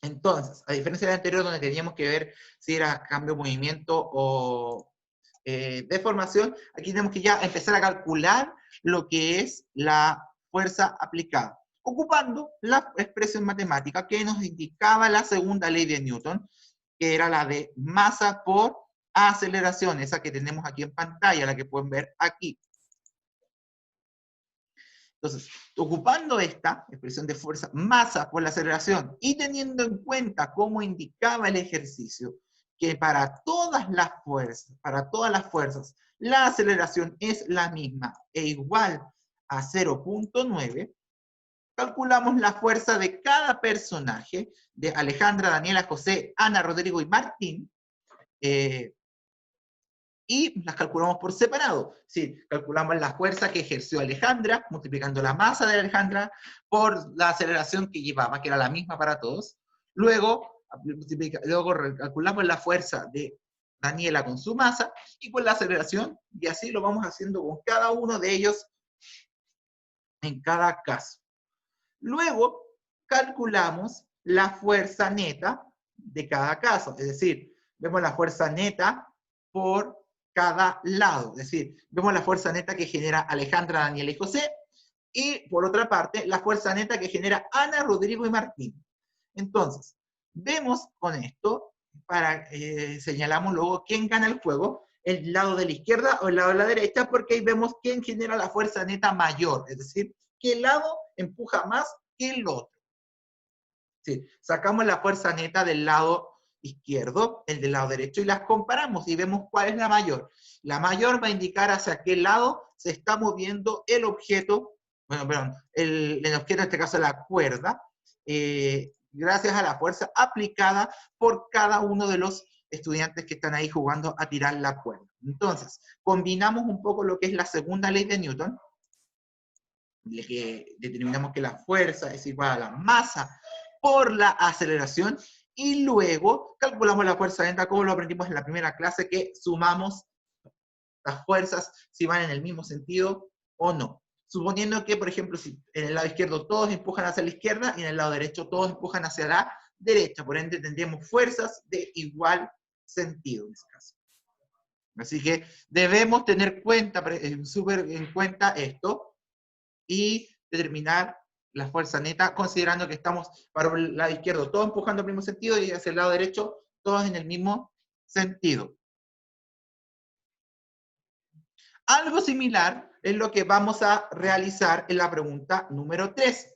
Entonces, a diferencia del anterior donde teníamos que ver si era cambio de movimiento o deformación, aquí tenemos que ya empezar a calcular lo que es la fuerza aplicada, ocupando la expresión matemática que nos indicaba la segunda ley de Newton, que era la de masa por aceleración, esa que tenemos aquí en pantalla, la que pueden ver aquí. Entonces, ocupando esta expresión de fuerza, masa por la aceleración, y teniendo en cuenta cómo indicaba el ejercicio, que para todas las fuerzas, la aceleración es la misma e igual a 0.9, calculamos la fuerza de cada personaje, de Alejandra, Daniela, José, Ana, Rodrigo y Martín, y las calculamos por separado. Sí, calculamos la fuerza que ejerció Alejandra, multiplicando la masa de Alejandra por la aceleración que llevaba, que era la misma para todos. Luego calculamos la fuerza de Daniela con su masa y con la aceleración, y así lo vamos haciendo con cada uno de ellos en cada caso. Luego calculamos la fuerza neta de cada caso, es decir, vemos la fuerza neta por cada lado, es decir, vemos la fuerza neta que genera Alejandra, Daniela y José, y por otra parte, la fuerza neta que genera Ana, Rodrigo y Martín. Entonces, vemos con esto, señalamos luego quién gana el juego, el lado de la izquierda o el lado de la derecha, porque ahí vemos quién genera la fuerza neta mayor, es decir, qué lado empuja más que el otro. Sí, sacamos la fuerza neta del lado izquierdo, el del lado derecho, y las comparamos y vemos cuál es la mayor. La mayor va a indicar hacia qué lado se está moviendo el objeto, el objeto en este caso la cuerda, gracias a la fuerza aplicada por cada uno de los estudiantes que están ahí jugando a tirar la cuerda. Entonces, combinamos un poco lo que es la segunda ley de Newton, que determinamos que la fuerza es igual a la masa por la aceleración, y luego calculamos la fuerza neta como lo aprendimos en la primera clase, que sumamos las fuerzas si van en el mismo sentido o no. Suponiendo que, por ejemplo, si en el lado izquierdo todos empujan hacia la izquierda y en el lado derecho todos empujan hacia la derecha, por ende tendríamos fuerzas de igual sentido en ese caso. Así que debemos tener súper en cuenta esto y determinar la fuerza neta, considerando que estamos para el lado izquierdo todos empujando en el mismo sentido y hacia el lado derecho todos en el mismo sentido. Algo similar es lo que vamos a realizar en la pregunta número 3,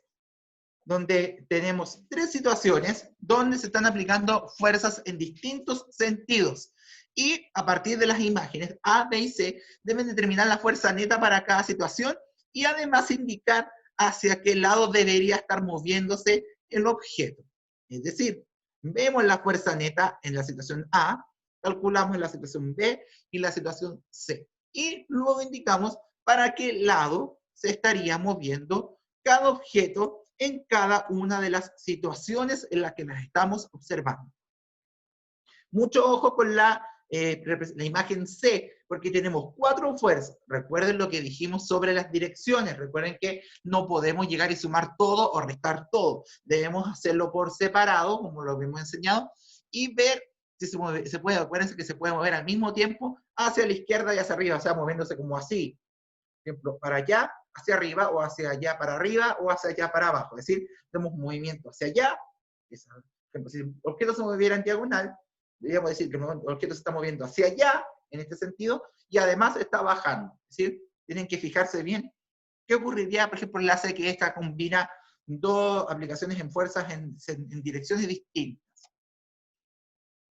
donde tenemos 3 situaciones donde se están aplicando fuerzas en distintos sentidos. Y a partir de las imágenes A, B y C, deben determinar la fuerza neta para cada situación y además indicar hacia qué lado debería estar moviéndose el objeto. Es decir, vemos la fuerza neta en la situación A, calculamos en la situación B y la situación C. Y luego indicamos para qué lado se estaría moviendo cada objeto en cada una de las situaciones en las que las estamos observando. Mucho ojo con la imagen C, porque tenemos 4 fuerzas. Recuerden lo que dijimos sobre las direcciones. Recuerden que no podemos llegar y sumar todo o restar todo. Debemos hacerlo por separado, como lo hemos enseñado, y ver si se puede, acuérdense que se puede mover al mismo tiempo hacia la izquierda y hacia arriba, o sea, moviéndose como así. Por ejemplo, para allá, hacia arriba, o hacia allá para arriba, o hacia allá para abajo. Es decir, tenemos movimiento hacia allá. Por ejemplo, si el objeto se moviera en diagonal, deberíamos decir que el objeto se está moviendo hacia allá, en este sentido, y además está bajando. Es decir, tienen que fijarse bien qué ocurriría, por ejemplo, en la C, que esta combina 2 aplicaciones en fuerzas en direcciones distintas.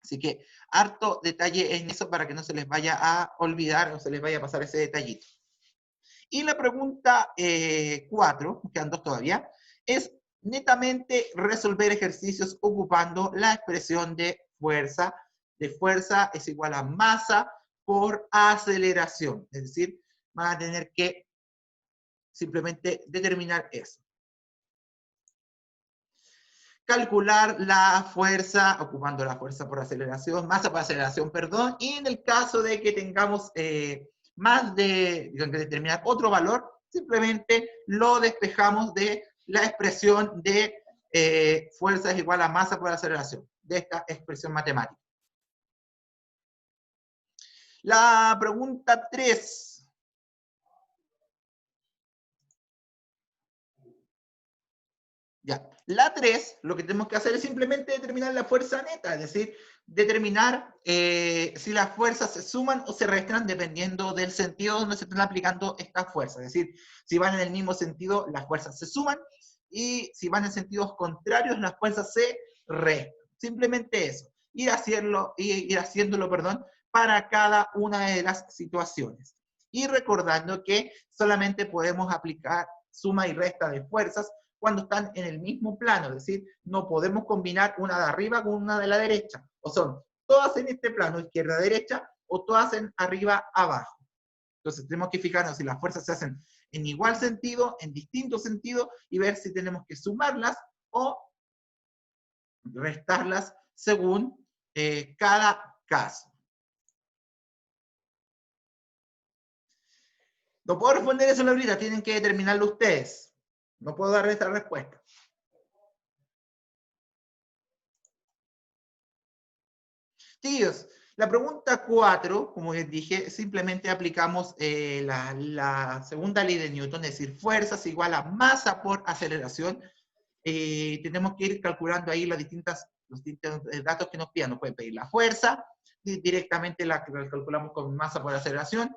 Así que harto detalle en eso para que no se les vaya a olvidar o se les vaya a pasar ese detallito. Y la pregunta 4, quedan 2 todavía, es netamente resolver ejercicios ocupando la expresión de fuerza. De fuerza es igual a masa por aceleración. Es decir, van a tener que simplemente determinar eso. Calcular la fuerza, ocupando la fuerza por aceleración, masa por aceleración, perdón, y en el caso de que tengamos más de, que determinar otro valor, simplemente lo despejamos de la expresión de fuerza es igual a masa por aceleración, de esta expresión matemática. La pregunta 3. Ya. La 3, lo que tenemos que hacer es simplemente determinar la fuerza neta, es decir, determinar si las fuerzas se suman o se restan dependiendo del sentido donde se están aplicando estas fuerzas. Es decir, si van en el mismo sentido, las fuerzas se suman, y si van en sentidos contrarios, las fuerzas se restan. Simplemente eso. Ir haciéndolo, para cada una de las situaciones. Y recordando que solamente podemos aplicar suma y resta de fuerzas cuando están en el mismo plano, es decir, no podemos combinar una de arriba con una de la derecha, o son todas en este plano, izquierda-derecha, o todas en arriba-abajo. Entonces tenemos que fijarnos si las fuerzas se hacen en igual sentido, en distinto sentido, y ver si tenemos que sumarlas o restarlas según cada caso. No puedo responder eso ahorita, tienen que determinarlo ustedes. No puedo dar esta respuesta. Chiquillos, la pregunta 4, como les dije, simplemente aplicamos la segunda ley de Newton, es decir, fuerzas igual a masa por aceleración. Tenemos que ir calculando ahí los distintos datos que nos pidan. Nos pueden pedir la fuerza, directamente la calculamos con masa por aceleración.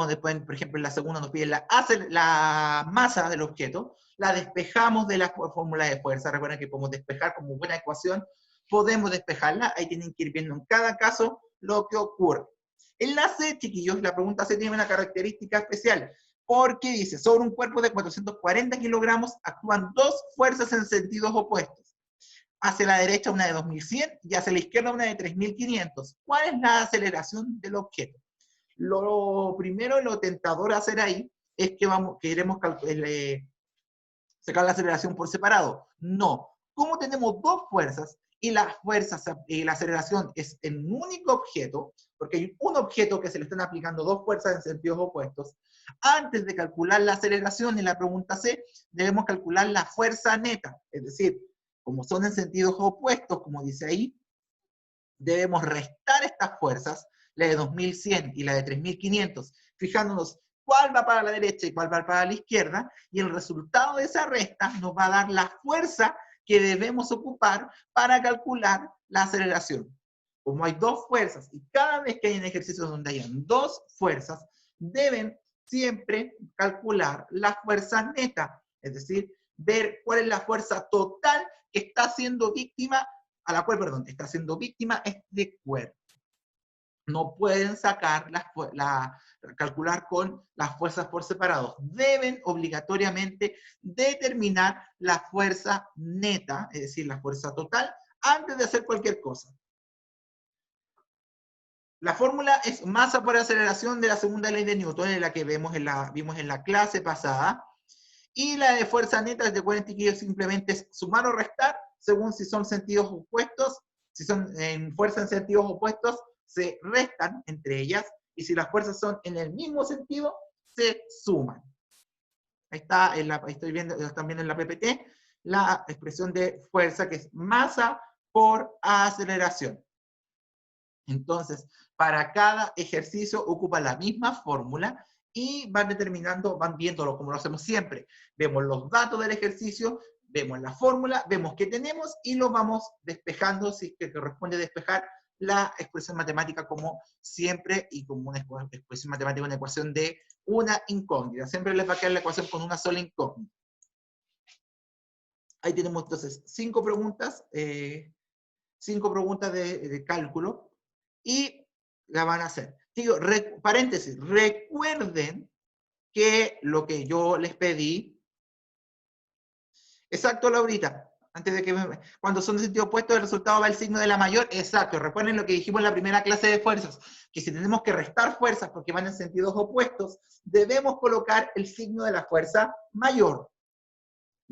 Después, por ejemplo, en la segunda nos piden la masa del objeto, la despejamos de la fórmula de fuerza. Recuerden que podemos despejar como buena ecuación, podemos despejarla, ahí tienen que ir viendo en cada caso lo que ocurre. En la C, chiquillos, la pregunta C tiene una característica especial, porque dice, sobre un cuerpo de 440 kilogramos actúan dos fuerzas en sentidos opuestos. Hacia la derecha una de 2100 y hacia la izquierda una de 3500. ¿Cuál es la aceleración del objeto? Lo primero, lo tentador a hacer ahí es que queremos sacar la aceleración por separado. No. Como tenemos dos fuerzas y la aceleración es en un único objeto, porque hay un objeto que se le están aplicando dos fuerzas en sentidos opuestos, antes de calcular la aceleración en la pregunta C, debemos calcular la fuerza neta. Es decir, como son en sentidos opuestos, como dice ahí, debemos restar estas fuerzas, la de 2100 y la de 3500, fijándonos cuál va para la derecha y cuál va para la izquierda, y el resultado de esa resta nos va a dar la fuerza que debemos ocupar para calcular la aceleración. Como hay dos fuerzas, y cada vez que hay un ejercicio donde hayan dos fuerzas, deben siempre calcular la fuerza neta, es decir, ver cuál es la fuerza total que está siendo víctima, a la cual, perdón, está siendo víctima este cuerpo. No pueden calcular con las fuerzas por separado. Deben obligatoriamente determinar la fuerza neta, es decir, la fuerza total, antes de hacer cualquier cosa. La fórmula es masa por aceleración de la segunda ley de Newton, en la que vimos en la clase pasada. Y la de fuerza neta, recuerden que simplemente es sumar o restar, según si son sentidos opuestos. Si son en fuerza en sentidos opuestos, se restan entre ellas, y si las fuerzas son en el mismo sentido, se suman. Ahí está, estoy viendo, están viendo en la PPT, la expresión de fuerza, que es masa por aceleración. Entonces, para cada ejercicio ocupa la misma fórmula, y van viéndolo como lo hacemos siempre. Vemos los datos del ejercicio, vemos la fórmula, vemos qué tenemos, y lo vamos despejando, si es que corresponde despejar la expresión matemática como siempre, y como una expresión matemática, una ecuación de una incógnita. Siempre les va a quedar la ecuación con una sola incógnita. Ahí tenemos entonces 5 preguntas, de cálculo, y la van a hacer. Digo, paréntesis, recuerden que lo que yo les pedí, exacto, Laurita, antes de que cuando son de sentido opuesto, el resultado va el signo de la mayor, exacto. Recuerden lo que dijimos en la primera clase de fuerzas, que si tenemos que restar fuerzas porque van en sentidos opuestos, debemos colocar el signo de la fuerza mayor,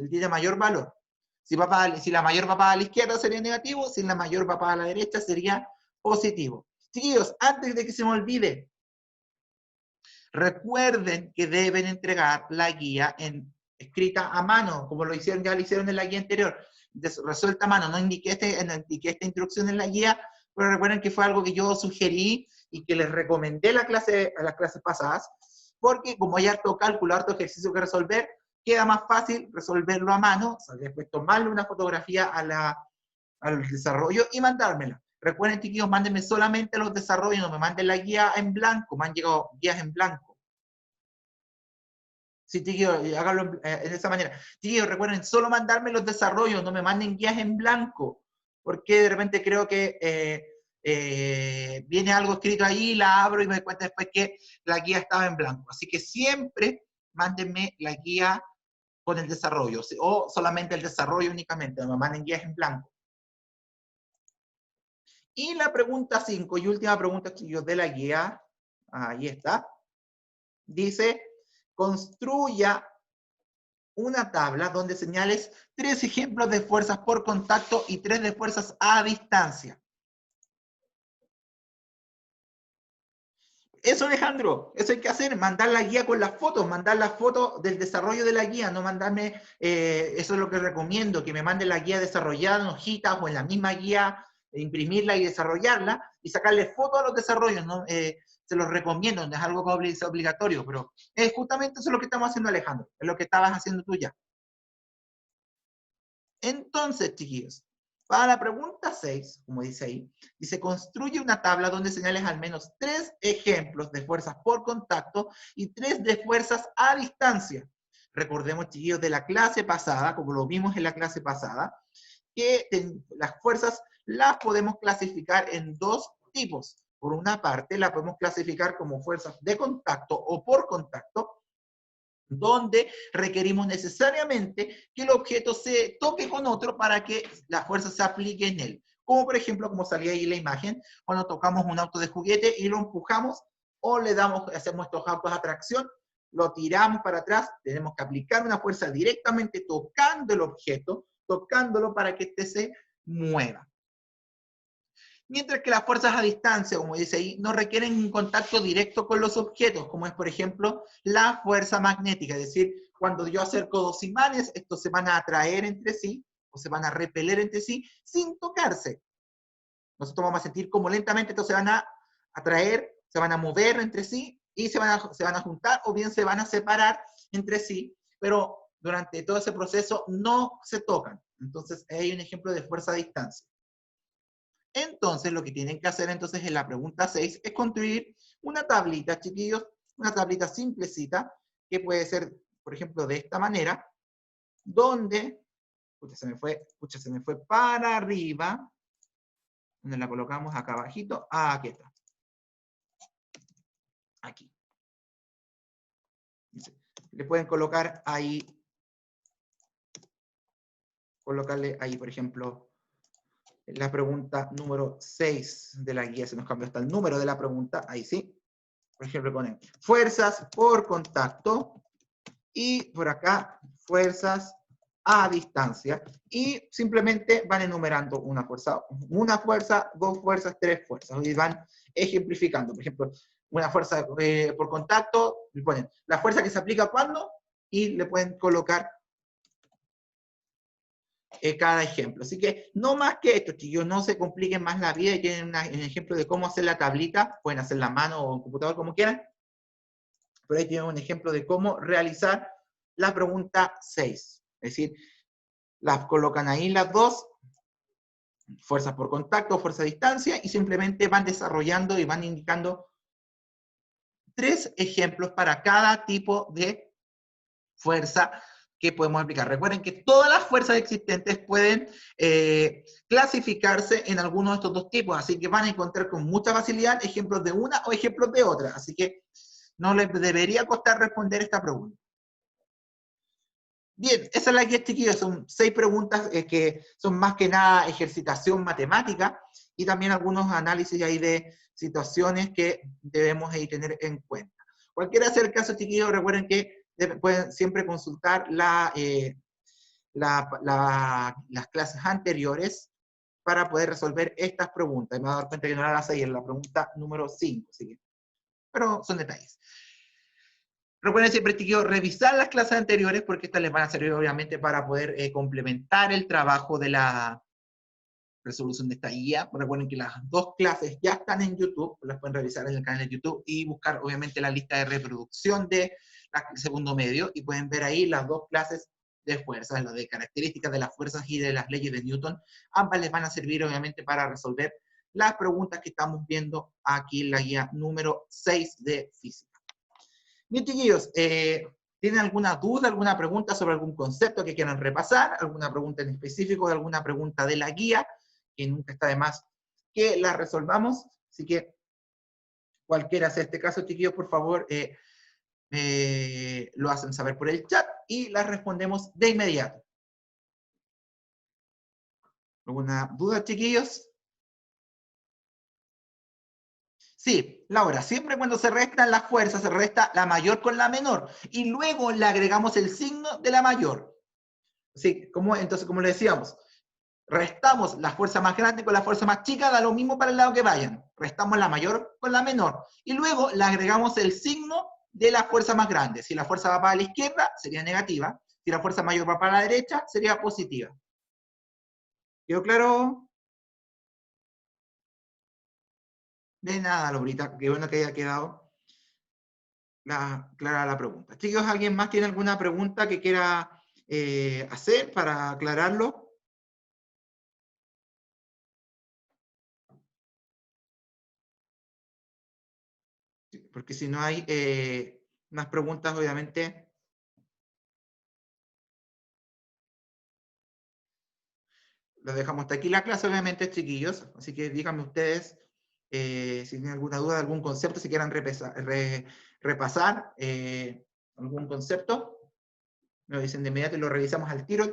tiene mayor valor. Si la mayor va para la izquierda sería negativo, si la mayor va para la derecha sería positivo. Chiquillos, antes de que se me olvide, recuerden que deben entregar la guía en escrita a mano, como ya lo hicieron en la guía anterior, resuelta a mano. No indiqué esta instrucción en la guía, pero recuerden que fue algo que yo sugerí y que les recomendé a las clases pasadas, porque como hay harto cálculo, harto ejercicio que resolver, queda más fácil resolverlo a mano, o sea, después tomarle una fotografía al desarrollo y mandármela. Recuerden, chiquillos, mándenme solamente los desarrollos, no me manden la guía en blanco, me han llegado guías en blanco. Sí, chiquillos, háganlo de esa manera. Chiquillos, recuerden, solo mandarme los desarrollos, no me manden guías en blanco, porque de repente creo que viene algo escrito ahí, la abro y me doy cuenta después que la guía estaba en blanco. Así que siempre mándenme la guía con el desarrollo, o solamente el desarrollo únicamente, no me manden guías en blanco. Y la pregunta 5 y última pregunta, chiquillos, de la guía, ahí está, dice, construya una tabla donde señales 3 ejemplos de fuerzas por contacto y 3 de fuerzas a distancia. Eso, Alejandro, eso hay que hacer, mandar la guía con las fotos, mandar las fotos del desarrollo de la guía, no mandarme, eso es lo que recomiendo, que me manden la guía desarrollada en hojitas o en la misma guía, imprimirla y desarrollarla y sacarle fotos a los desarrollos, ¿no? Se los recomiendo, no es algo obligatorio, pero es justamente eso es lo que estamos haciendo, Alejandro, es lo que estabas haciendo tú ya. Entonces, chiquillos, para la pregunta 6, como dice ahí, dice, construye una tabla donde señales al menos 3 ejemplos de fuerzas por contacto y 3 de fuerzas a distancia. Recordemos, chiquillos, de la clase pasada, como lo vimos en la clase pasada, que las fuerzas las podemos clasificar en 2 tipos. Por una parte, la podemos clasificar como fuerzas de contacto o por contacto, donde requerimos necesariamente que el objeto se toque con otro para que la fuerza se aplique en él. Como por ejemplo, como salía ahí la imagen, cuando tocamos un auto de juguete y lo empujamos o le damos, hacemos estos autos a tracción, lo tiramos para atrás, tenemos que aplicar una fuerza directamente tocando el objeto, tocándolo para que éste se mueva. Mientras que las fuerzas a distancia, como dice ahí, no requieren un contacto directo con los objetos, como es, por ejemplo, la fuerza magnética. Es decir, cuando yo acerco 2 imanes, estos se van a atraer entre sí, o se van a repeler entre sí, sin tocarse. Nosotros vamos a sentir como lentamente estos se van a atraer, se van a mover entre sí, y se van a juntar, o bien se van a separar entre sí, pero durante todo ese proceso no se tocan. Entonces, hay un ejemplo de fuerza a distancia. Entonces, lo que tienen que hacer entonces en la pregunta 6 es construir una tablita, chiquillos, una tablita simplecita, que puede ser, por ejemplo, de esta manera, donde, se me fue para arriba, donde la colocamos acá abajito, aquí está. Aquí. Le pueden colocar ahí, colocarle ahí, por ejemplo, la pregunta número 6 de la guía, se nos cambió hasta el número de la pregunta, ahí sí. Por ejemplo, ponen fuerzas por contacto y por acá fuerzas a distancia y simplemente van enumerando una fuerza, 2 fuerzas, 3 fuerzas y van ejemplificando. Por ejemplo, una fuerza por contacto, le ponen la fuerza que se aplica cuando y le pueden colocar cada ejemplo. Así que no más que esto, chicos, no se compliquen más la vida y tienen un ejemplo de cómo hacer la tablita, pueden hacerla a mano o en computador como quieran, pero ahí tienen un ejemplo de cómo realizar la pregunta 6. Es decir, las colocan ahí las 2, fuerzas por contacto, fuerza a distancia, y simplemente van desarrollando y van indicando 3 ejemplos para cada tipo de fuerza que podemos aplicar. Recuerden que todas las fuerzas existentes pueden clasificarse en alguno de estos 2 tipos, así que van a encontrar con mucha facilidad ejemplos de una o ejemplos de otra, así que no les debería costar responder esta pregunta. Bien, esa es la guía, chiquillos, son 6 preguntas que son más que nada ejercitación matemática y también algunos análisis ahí de situaciones que debemos ahí tener en cuenta. Cualquiera sea el caso, chiquillos, recuerden que pueden siempre consultar las clases anteriores para poder resolver estas preguntas. Y me voy a dar cuenta que no las hay en la pregunta número 5, pero son detalles. Recuerden siempre, chiquillos, revisar las clases anteriores porque estas les van a servir obviamente para poder complementar el trabajo de la resolución de esta guía. Recuerden que las dos clases ya están en YouTube, las pueden revisar en el canal de YouTube y buscar obviamente la lista de reproducción de segundo medio y pueden ver ahí las dos clases de fuerzas, lo de características de las fuerzas y de las leyes de Newton. Ambas les van a servir obviamente para resolver las preguntas que estamos viendo aquí en la guía número 6 de física. Bien, chiquillos, ¿tienen alguna duda, alguna pregunta sobre algún concepto que quieran repasar? ¿Alguna pregunta en específico de alguna pregunta de la guía? Que nunca está de más que la resolvamos. Así que cualquiera sea este caso, chiquillos, por favor, lo hacen saber por el chat y las respondemos de inmediato. ¿Alguna duda, chiquillos? Sí, Laura, siempre cuando se restan las fuerzas, se resta la mayor con la menor, y luego le agregamos el signo de la mayor. Sí, entonces, como le decíamos, restamos la fuerza más grande con la fuerza más chica, da lo mismo para el lado que vayan. Restamos la mayor con la menor, y luego le agregamos el signo de la fuerza más grande. Si la fuerza va para la izquierda, sería negativa. Si la fuerza mayor va para la derecha, sería positiva. ¿Quedó claro? De nada, Laurita, qué bueno que haya quedado clara la pregunta. Chicos, ¿alguien más tiene alguna pregunta que quiera hacer para aclararlo? Porque si no hay más preguntas, obviamente, los dejamos hasta aquí la clase, obviamente, chiquillos. Así que díganme ustedes si tienen alguna duda, algún concepto, si quieran repasar algún concepto. Me lo dicen de inmediato y lo revisamos al tiro,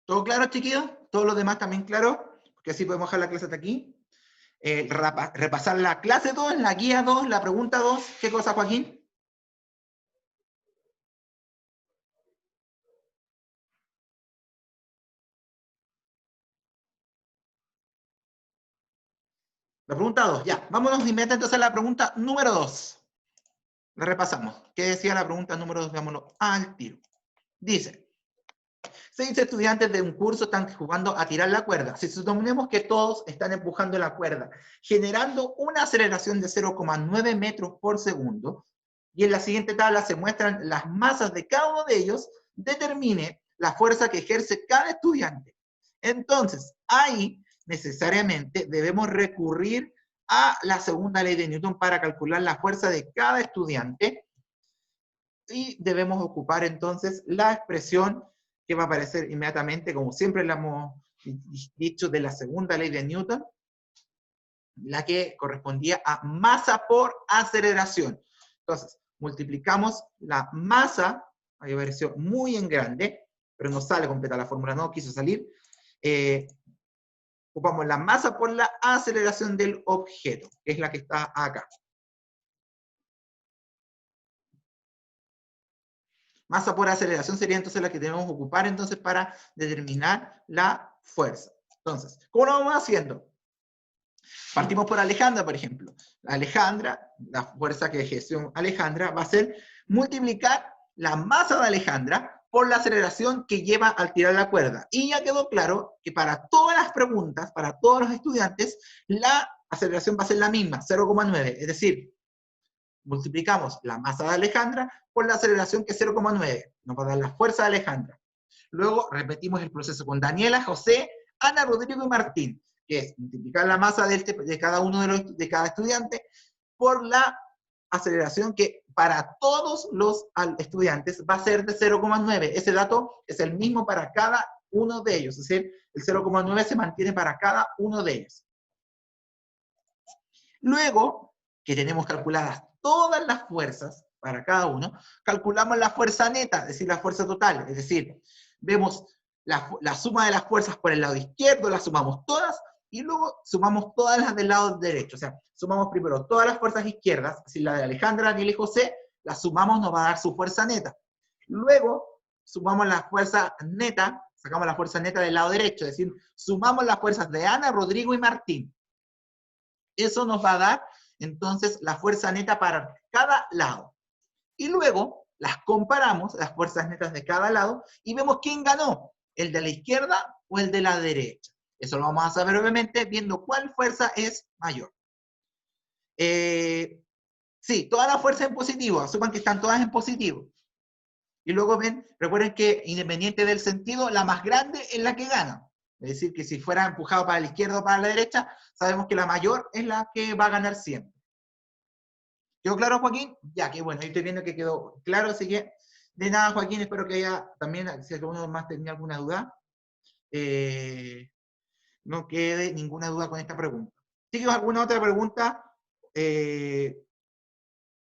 ¿Todo claro, chiquillos? ¿Todos los demás también claro? Porque así podemos dejar la clase hasta aquí. Repasar la clase 2, la guía 2, la pregunta 2. ¿Qué cosa, Joaquín? La pregunta 2, ya. Vámonos de inmediato entonces a la pregunta número 2. La repasamos. ¿Qué decía la pregunta número 2? Veámoslo al tiro. Dice, 6 estudiantes de un curso están jugando a tirar la cuerda. Si suponemos que todos están empujando la cuerda, generando una aceleración de 0,9 metros por segundo, y en la siguiente tabla se muestran las masas de cada uno de ellos, determine la fuerza que ejerce cada estudiante. Entonces, ahí necesariamente debemos recurrir a la segunda ley de Newton para calcular la fuerza de cada estudiante, y debemos ocupar entonces la expresión que va a aparecer inmediatamente, como siempre le hemos dicho, de la segunda ley de Newton, la que correspondía a masa por aceleración. Entonces, multiplicamos la masa, hay una versión muy en grande, pero no sale completa la fórmula, no quiso salir. Ocupamos la masa por la aceleración del objeto, que es la que está acá. Masa por aceleración sería entonces la que debemos ocupar entonces para determinar la fuerza. Entonces, ¿cómo lo vamos haciendo? Partimos por Alejandra, por ejemplo. Alejandra, la fuerza que ejerció Alejandra va a ser multiplicar la masa de Alejandra por la aceleración que lleva al tirar la cuerda. Y ya quedó claro que para todas las preguntas, para todos los estudiantes, la aceleración va a ser la misma, 0,9. Es decir, multiplicamos la masa de Alejandra por la aceleración que es 0,9. Nos va a dar la fuerza de Alejandra. Luego repetimos el proceso con Daniela, José, Ana, Rodrigo y Martín, que es multiplicar la masa de cada uno de cada estudiante por la aceleración que para todos los estudiantes va a ser de 0,9. Ese dato es el mismo para cada uno de ellos, es decir, el 0,9 se mantiene para cada uno de ellos. Luego, que tenemos calculadas todas las fuerzas para cada uno, calculamos la fuerza neta, es decir, la fuerza total. Es decir, vemos la suma de las fuerzas por el lado izquierdo, las sumamos todas, y luego sumamos todas las del lado derecho. O sea, sumamos primero todas las fuerzas izquierdas, es decir, la de Alejandra, Daniel y José, las sumamos, nos va a dar su fuerza neta. Luego, sumamos la fuerza neta, sacamos la fuerza neta del lado derecho, es decir, sumamos las fuerzas de Ana, Rodrigo y Martín. Eso nos va a dar, entonces, la fuerza neta para cada lado. Y luego las comparamos, las fuerzas netas de cada lado, y vemos quién ganó, el de la izquierda o el de la derecha. Eso lo vamos a saber, obviamente, viendo cuál fuerza es mayor. Sí, todas las fuerzas en positivo, asuman que están todas en positivo. Y luego ven, recuerden que independiente del sentido, la más grande es la que gana. Es decir, que si fuera empujado para la izquierda o para la derecha, sabemos que la mayor es la que va a ganar siempre. ¿Quedó claro, Joaquín? Ya, que bueno, ahí estoy viendo que quedó claro, así que de nada, Joaquín, espero que haya también, si alguno más tenía alguna duda, no quede ninguna duda con esta pregunta. ¿Sigues alguna otra pregunta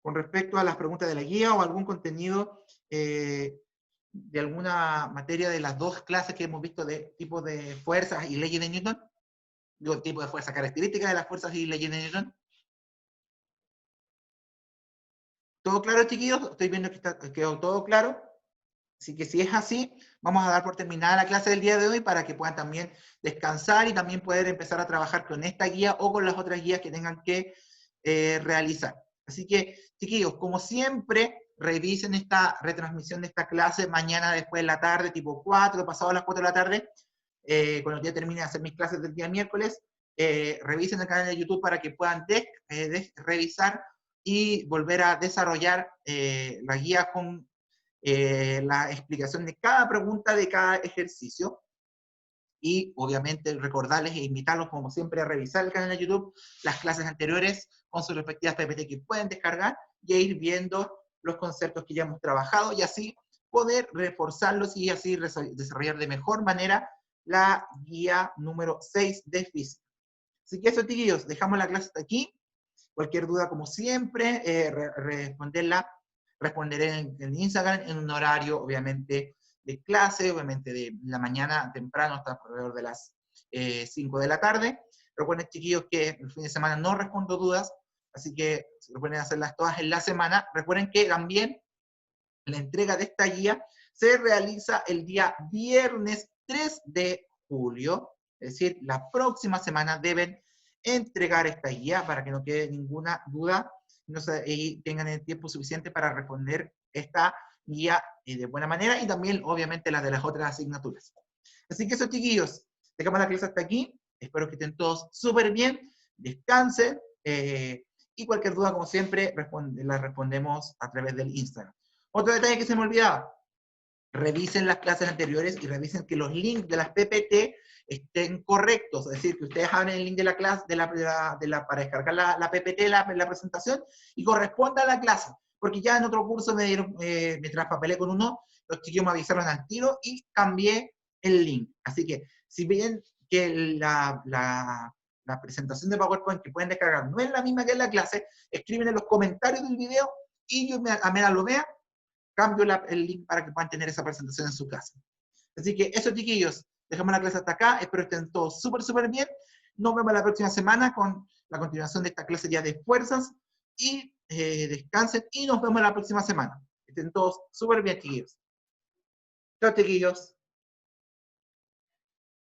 con respecto a las preguntas de la guía o algún contenido de alguna materia de las dos clases que hemos visto de tipos de fuerzas y leyes de Newton? Digo, tipo de fuerza, características de las fuerzas y leyes de Newton. ¿Todo claro, chiquillos? Estoy viendo que quedó todo claro. Así que si es así, vamos a dar por terminada la clase del día de hoy para que puedan también descansar y también poder empezar a trabajar con esta guía o con las otras guías que tengan que realizar. Así que, chiquillos, como siempre, revisen esta retransmisión de esta clase mañana después de la tarde, tipo 4, pasado a las 4 de la tarde, cuando ya termine de hacer mis clases del día miércoles. Revisen el canal de YouTube para que puedan revisar y volver a desarrollar la guía con la explicación de cada pregunta de cada ejercicio. Y obviamente recordarles e invitarlos, como siempre, a revisar el canal de YouTube, las clases anteriores con sus respectivas PPT que pueden descargar y a ir viendo los conceptos que ya hemos trabajado y así poder reforzarlos y así desarrollar de mejor manera la guía número 6 de física. Así que eso, chiquillos, dejamos la clase hasta aquí. Cualquier duda, como siempre, responderé en Instagram en un horario, obviamente, de clase, obviamente de la mañana temprano hasta alrededor de las 5 de la tarde. Recuerden, chiquillos, que el fin de semana no respondo dudas, así que recuerden hacerlas todas en la semana. Recuerden que también la entrega de esta guía se realiza el día viernes 3 de julio, es decir, la próxima semana deben entregar esta guía para que no quede ninguna duda y tengan el tiempo suficiente para responder esta guía de buena manera y también, obviamente, las de las otras asignaturas. Así que eso, chiquillos, dejamos la clase hasta aquí. Espero que estén todos súper bien, descansen y cualquier duda, como siempre, la respondemos a través del Instagram. Otro detalle que se me olvidaba, revisen las clases anteriores y revisen que los links de las PPT estén correctos, es decir, que ustedes abren el link de la clase para descargar la PPT, la presentación, y corresponda a la clase, porque ya en otro curso me traspapelé con uno, los chicos me avisaron al tiro y cambié el link. Así que, si bien que la presentación de PowerPoint que pueden descargar no es la misma que en la clase, escriben en los comentarios del video y yo apenas lo vea, cambio el link para que puedan tener esa presentación en su casa. Así que eso, chiquillos, dejamos la clase hasta acá, espero que estén todos súper bien, nos vemos la próxima semana con la continuación de esta clase ya de fuerzas, y descansen, y nos vemos la próxima semana. Estén todos súper bien, chiquillos. Chao, chiquillos.